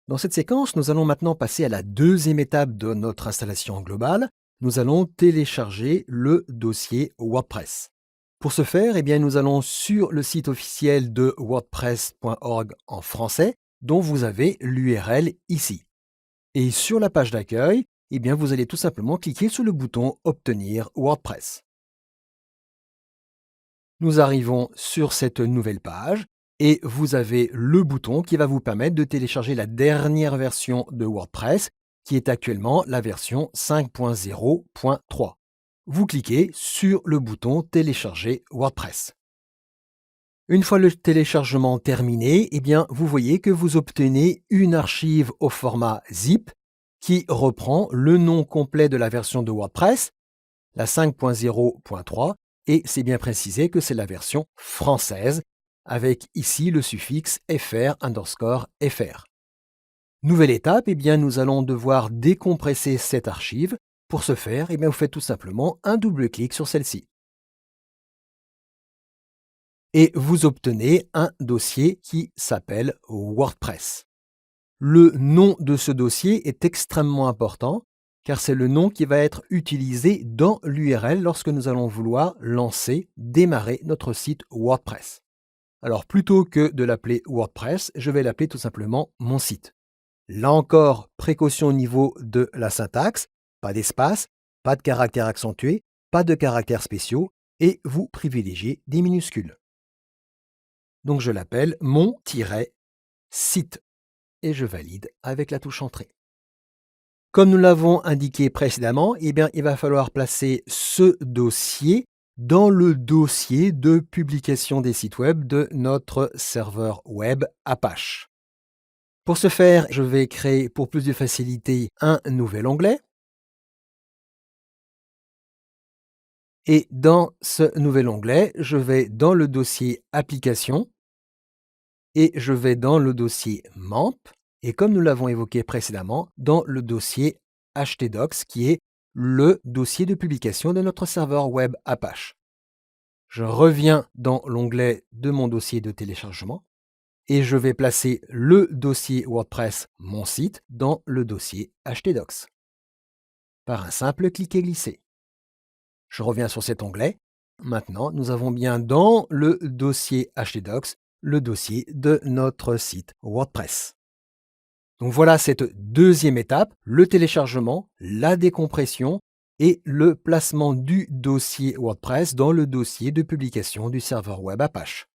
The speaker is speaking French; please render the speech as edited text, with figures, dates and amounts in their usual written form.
Dans cette séquence, nous allons maintenant passer à la deuxième étape de notre installation globale. Nous allons télécharger le dossier WordPress. Pour ce faire, nous allons sur le site officiel de wordpress.org en français, dont vous avez l'URL ici. Et sur la page d'accueil, vous allez tout simplement cliquer sur le bouton « Obtenir WordPress ». Nous arrivons sur cette nouvelle page et vous avez le bouton qui va vous permettre de télécharger la dernière version de WordPress, qui est actuellement la version 5.0.3. Vous cliquez sur le bouton « Télécharger WordPress ». Une fois le téléchargement terminé, vous voyez que vous obtenez une archive au format zip qui reprend le nom complet de la version de WordPress, la 5.0.3, et c'est bien précisé que c'est la version française, avec ici le suffixe fr_fr. Nouvelle étape, nous allons devoir décompresser cette archive. Pour ce faire, vous faites tout simplement un double clic sur celle-ci. Et vous obtenez un dossier qui s'appelle WordPress. Le nom de ce dossier est extrêmement important car c'est le nom qui va être utilisé dans l'URL lorsque nous allons vouloir démarrer notre site WordPress. Alors plutôt que de l'appeler WordPress, je vais l'appeler tout simplement mon site. Là encore, précaution au niveau de la syntaxe, pas d'espace, pas de caractères accentués, pas de caractères spéciaux et vous privilégiez des minuscules. Donc je l'appelle mon-site et je valide avec la touche Entrée. Comme nous l'avons indiqué précédemment, il va falloir placer ce dossier dans le dossier de publication des sites web de notre serveur web Apache. Pour ce faire, je vais créer pour plus de facilité un nouvel onglet. Et dans ce nouvel onglet, je vais dans le dossier Applications et je vais dans le dossier MAMP. Et comme nous l'avons évoqué précédemment, dans le dossier htdocs, qui est le dossier de publication de notre serveur web Apache. Je reviens dans l'onglet de mon dossier de téléchargement et je vais placer le dossier WordPress, mon site, dans le dossier htdocs, par un simple cliquer-glisser. Je reviens sur cet onglet. Maintenant, nous avons bien dans le dossier htdocs le dossier de notre site WordPress. Donc voilà cette deuxième étape, le téléchargement, la décompression et le placement du dossier WordPress dans le dossier de publication du serveur web Apache.